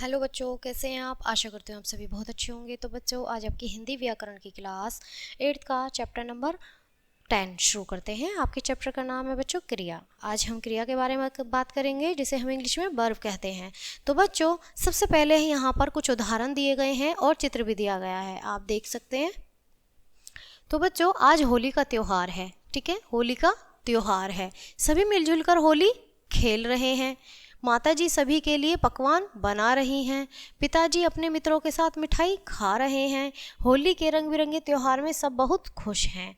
Hello बच्चों, कैसे हैं आप। आशा करते हैं आप सभी बहुत अच्छे होंगे। तो बच्चों, आज आपकी हिंदी व्याकरण की क्लास 8th का चैप्टर नंबर 10 शुरू करते हैं। आपके चैप्टर का नाम है बच्चों क्रिया। आज हम क्रिया के बारे में बात करेंगे, जिसे हम इंग्लिश में वर्ब कहते हैं। तो बच्चों, सबसे पहले यहाँ पर कुछ उदाहरण दिए गए हैं और चित्र भी दिया गया है, आप देख सकते हैं। तो बच्चों, आज होली का त्योहार है। ठीक है, होली का त्योहार है। सभी मिलजुल कर होली खेल रहे हैं। माताजी सभी के लिए पकवान बना रही हैं। पिताजी अपने मित्रों के साथ मिठाई खा रहे हैं। होली के रंग बिरंगे त्योहार में सब बहुत खुश हैं।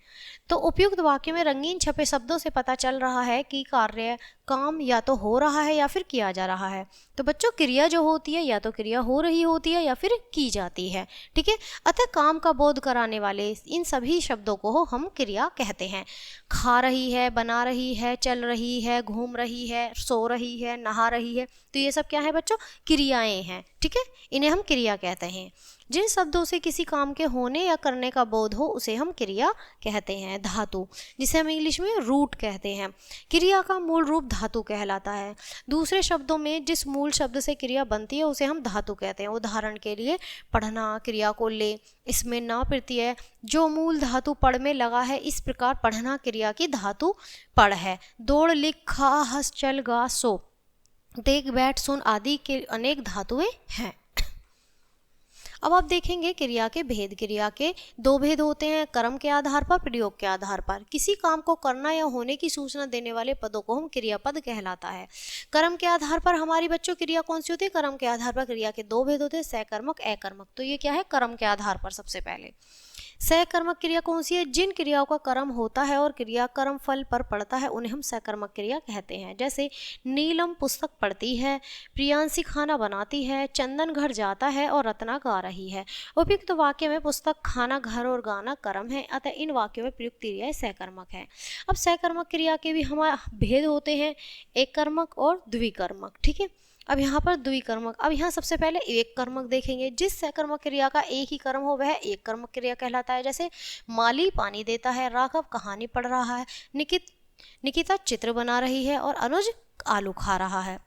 तो उपयुक्त वाक्य में रंगीन छपे शब्दों से पता चल रहा है कि कार्य काम या तो हो रहा है या फिर किया जा रहा है। तो बच्चों, क्रिया जो होती है या तो क्रिया हो रही होती है या फिर की जाती है। ठीक है, अतः काम का बोध कराने वाले इन सभी शब्दों को हम क्रिया कहते हैं। खा रही है, बना रही है, चल रही है, घूम रही है, सो रही है, नहा रही है, तो ये सब क्या है बच्चों, क्रियाएं हैं। ठीक है, इन्हें हम क्रिया कहते हैं। जिन शब्दों से किसी काम के होने या करने का बोध हो उसे हम क्रिया कहते हैं। धातु, जिसे हम इंग्लिश में रूट कहते हैं, क्रिया का मूल रूप धातु कहलाता है। दूसरे शब्दों में जिस मूल शब्द से क्रिया बनती है उसे हम धातु कहते हैं। उदाहरण के लिए पढ़ना, क्रिया को ले, इसमें ना प्रत्यय जो मूल धातु पढ़ में लगा है। इस प्रकार पढ़ना क्रिया की धातु पढ़ है। दौड़, लिख, खा, हंस, चल, गा, सो, देख, बैठ, सुन आदि के अनेक धातुएं हैं। अब आप देखेंगे क्रिया के भेद। क्रिया के दो भेद होते हैं, कर्म के आधार पर, प्रयोग के आधार पर। किसी काम को करना या होने की सूचना देने वाले पदों को हम क्रियापद कहलाता है। कर्म के आधार पर हमारी बच्चों क्रिया कौन सी होती है? कर्म के आधार पर क्रिया के दो भेद होते हैं, सकर्मक, अकर्मक। तो ये क्या है? कर्म के आधार पर। सबसे पहले सकर्मक क्रिया कौन सी है? जिन क्रियाओं का कर्म होता है और क्रिया कर्म फल पर पड़ता है उन्हें हम सकर्मक क्रिया कहते हैं। जैसे नीलम पुस्तक पढ़ती है, प्रियांशी खाना बनाती है, चंदन घर जाता है और रत्ना गा रही है। उपयुक्त वाक्य में पुस्तक, खाना, घर और गाना कर्म है, अतः इन वाक्यों में प्रयुक्त क्रियाएं सकर्मक है। अब सकर्मक क्रिया के भी हमारे भेद होते हैं, एक कर्मक और द्विकर्मक। ठीक है, अब यहाँ पर द्विकर्मक। अब यहाँ सबसे पहले एक कर्मक देखेंगे। जिस सकर्मक क्रिया का एक ही कर्म हो वह एक कर्मक क्रिया कहलाता है। जैसे माली पानी देता है, राघव कहानी पढ़ रहा है, निकिता चित्र बना रही है और अनुज आलू खा रहा है।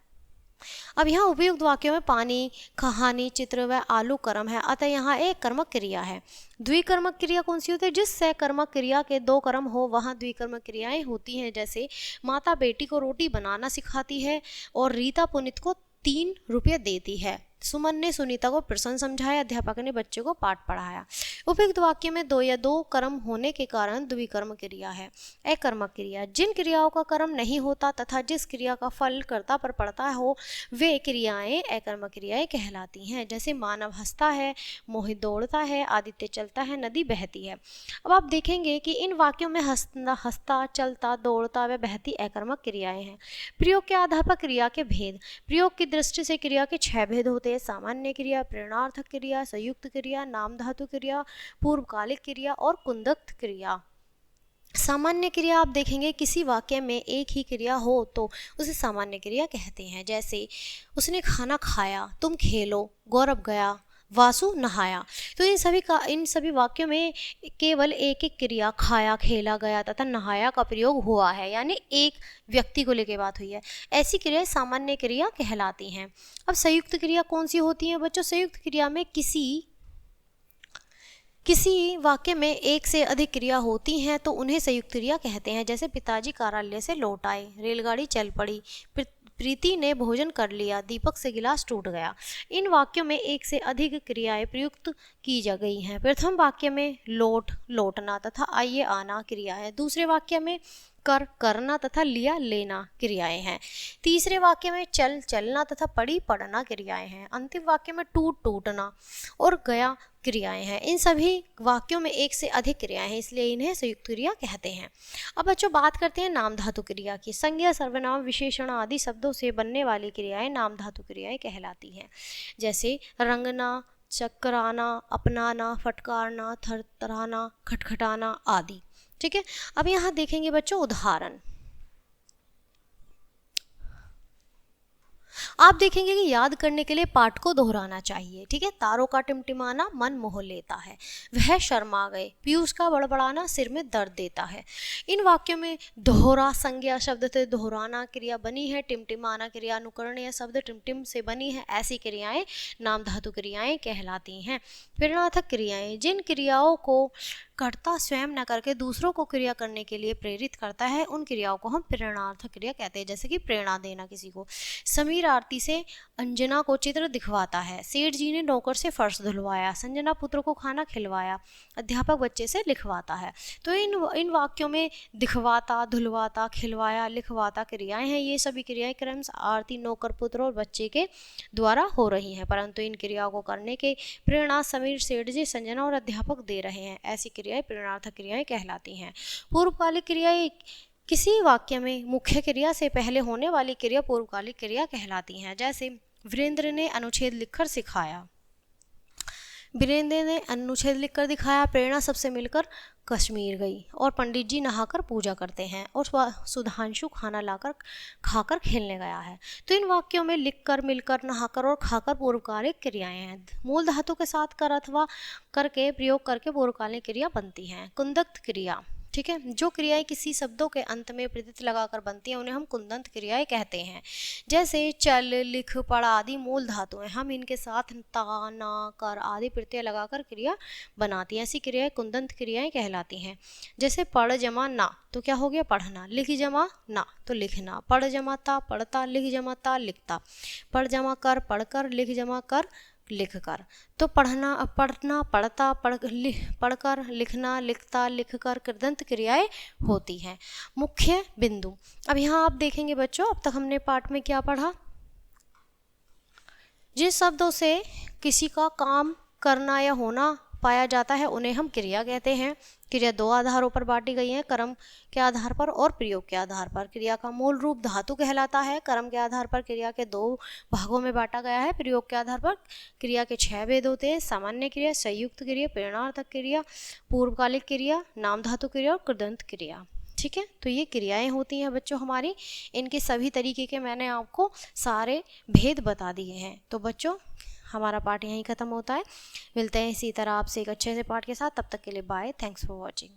अब यहाँ उपयुक्त वाक्यों में पानी, कहानी, चित्र व आलू कर्म है, अतः यहाँ एक कर्मक क्रिया है। द्विकर्मक क्रिया कौन सी होती है? जिस सकर्मक क्रिया के दो कर्म हो वहाँ द्विकर्मक क्रियाएं होती हैं। जैसे माता बेटी को रोटी बनाना सिखाती है और रीता पुनित को 3 रुपये देती है। सुमन ने सुनीता को प्रश्न समझाया, अध्यापक ने बच्चे को पाठ पढ़ाया। उपयुक्त वाक्य में दो या दो कर्म होने के कारण द्विकर्म क्रिया है। अकर्मक क्रिया, जिन क्रियाओं का कर्म नहीं होता तथा जिस क्रिया का फल कर्ता पर पड़ता हो वे क्रियाएं अकर्मक क्रियाएं कहलाती हैं। जैसे मानव हंसता है, मोहित दौड़ता है, आदित्य चलता है, नदी बहती है। अब आप देखेंगे कि इन वाक्यों में हंसता, चलता, दौड़ता व बहती अकर्मक क्रियाएं हैं। प्रयोग के आधार पर क्रिया के भेद। प्रयोग की दृष्टि से क्रिया के 6 भेद होते हैं। सामान्य क्रिया, प्रेरणार्थक क्रिया, संयुक्त क्रिया, नाम धातु क्रिया, पूर्वकालिक क्रिया और कुंदक्त क्रिया। सामान्य क्रिया आप देखेंगे किसी वाक्य में एक ही क्रिया हो तो उसे सामान्य क्रिया कहते हैं। जैसे उसने खाना खाया, तुम खेलो, गौरव गया, वासु नहाया। तो इन सभी वाक्यों में केवल एक एक क्रिया, खाया, खेला, गया तथा नहाया का प्रयोग हुआ है, यानी एक व्यक्ति को लेकर बात हुई है। ऐसी क्रियाएं सामान्य क्रिया कहलाती हैं। अब संयुक्त क्रिया कौन सी होती है बच्चों? संयुक्त क्रिया में किसी वाक्य में एक से अधिक क्रिया होती हैं तो उन्हें संयुक्त क्रिया कहते हैं। जैसे पिताजी कार्यालय से लौट आए, रेलगाड़ी चल पड़ी, प्रीति ने भोजन कर लिया, दीपक से गिलास टूट गया। इन वाक्यों में एक से अधिक क्रियाएं प्रयुक्त की जा गई हैं। प्रथम वाक्य में लौट, लौटना तथा आइए, आना क्रिया है। दूसरे वाक्य में कर, करना तथा लिया, लेना क्रियाएं हैं। तीसरे वाक्य में चल, चलना तथा पढ़ी, पढ़ना क्रियाएं हैं। अंतिम वाक्य में टूट, टूटना और गया क्रियाएं हैं। इन सभी वाक्यों में एक से अधिक क्रियाएं हैं, इसलिए इन्हें संयुक्त क्रिया कहते हैं। अब बच्चों बात करते हैं नाम धातु क्रिया की। संज्ञा, सर्वनाम, विशेषण आदि शब्दों से बनने वाली क्रियाएं नाम धातु क्रियाएं कहलाती हैं। जैसे रंगना, चकराना, अपनाना, फटकारना, थरथराना, खटखटाना आदि। ठीक है, अब यहाँ देखेंगे बच्चों उदाहरण। आप देखेंगे कि याद करने के लिए पाठ को दोहराना चाहिए। ठीक है, तारों का टिमटिमाना मन मोह लेता है, वह शर्मा गए, पीयूष का बड़बड़ाना सिर में दर्द देता है। इन वाक्यों में दोहरा संज्ञा शब्द से दोहराना क्रिया बनी है, टिमटिमाना क्रिया अनुकरणीय शब्द टिमटिम से बनी है। ऐसी क्रियाएं नाम धातु क्रियाएं कहलाती हैं। प्रेरणार्थक क्रियाएं, जिन क्रियाओं को कर्ता स्वयं न करके दूसरों को क्रिया करने के लिए प्रेरित करता है, उन क्रियाओं को हम प्रेरणार्थक क्रिया कहते हैं। जैसे कि प्रेरणा देना किसी को। समीर आरती से अंजना को चित्र दिखवाता है, सेठ जी ने नौकर से फर्श धुलवाया, संजना पुत्र को खाना खिलवाया, अध्यापक बच्चे से लिखवाता है। तो इन वाक्यों में दिखवाता, धुलवाता, खिलवाया, लिखवाता क्रियाएं हैं। ये सभी क्रियाएं क्रमश आरती, नौकर, पुत्र और बच्चे के द्वारा हो रही हैं, परंतु इन क्रियाओं को करने के प्रेरणा समीर, सेठ जी, संजना और अध्यापक दे रहे हैं। ऐसी क्रियाएं प्रेरणार्थक क्रियाएं कहलाती हैं। पूर्वकालिक क्रियाएं, किसी वाक्य में मुख्य क्रिया से पहले होने वाली क्रिया पूर्वकालिक क्रिया कहलाती हैं। जैसे वीरेंद्र ने अनुच्छेद लिखकर सिखाया, वीरेंद्र ने अनुच्छेद लिखकर दिखाया, प्रेरणा सबसे मिलकर कश्मीर गई, और पंडित जी नहाकर पूजा करते हैं, और सुधांशु खाना लाकर खाकर खेलने गया है। तो इन वाक्यों में लिखकर, मिलकर, नहाकर और खाकर पूर्वकालिक क्रियाएं हैं। मूल धातु के साथ कर अथवा करके प्रयोग करके पूर्वकालिक क्रिया बनती हैं। कुंदक्त क्रिया, ठीक है, जो क्रियाएं किसी शब्दों के अंत में प्रत्यय लगाकर बनती हैं उन्हें हम कुंदंत क्रियाएं कहते हैं। जैसे चल, लिख, पढ़ आदि मूल धातुएं, हम इनके साथ ता, ना, कर आदि प्रत्यय लगाकर क्रिया बनाती हैं। ऐसी क्रियाएं कुंदंत क्रियाएं कहलाती हैं। जैसे पढ़ जमा ना, तो क्या हो गया, पढ़ना। लिख जमा ना, तो लिखना। पढ़ जमा ता, पढ़ता। लिख जमा ता, लिखता। पढ़ जमा कर, पढ़कर। लिख जमा कर, लिखकर। तो पढ़ना, पढ़ता, पढ़कर, लिखना, लिखता, लिखकर कृदंत क्रियाएं होती हैं। मुख्य बिंदु, अब यहाँ आप देखेंगे बच्चों, अब तक हमने पाठ में क्या पढ़ा, जिन शब्दों से किसी का काम करना या होना पाया जाता है उन्हें हम क्रिया कहते हैं। क्रिया दो आधारों पर बांटी गई है, कर्म के आधार पर और प्रयोग के आधार पर। क्रिया का मूल रूप धातु कहलाता है। कर्म के आधार पर क्रिया के दो भागों में बांटा गया है। प्रयोग के आधार पर क्रिया के 6 भेद होते हैं, सामान्य क्रिया, संयुक्त क्रिया, प्रेरणार्थक क्रिया, पूर्वकालिक क्रिया, नाम धातु क्रिया और कृदंत क्रिया। ठीक है, तो ये क्रियाएं होती हैं बच्चों हमारी। इनके सभी तरीके के मैंने आपको सारे भेद बता दिए हैं। तो बच्चों हमारा पाठ यहीं ख़त्म होता है। मिलते हैं इसी तरह आपसे एक अच्छे से पाठ के साथ। तब तक के लिए बाय, थैंक्स फॉर वॉचिंग।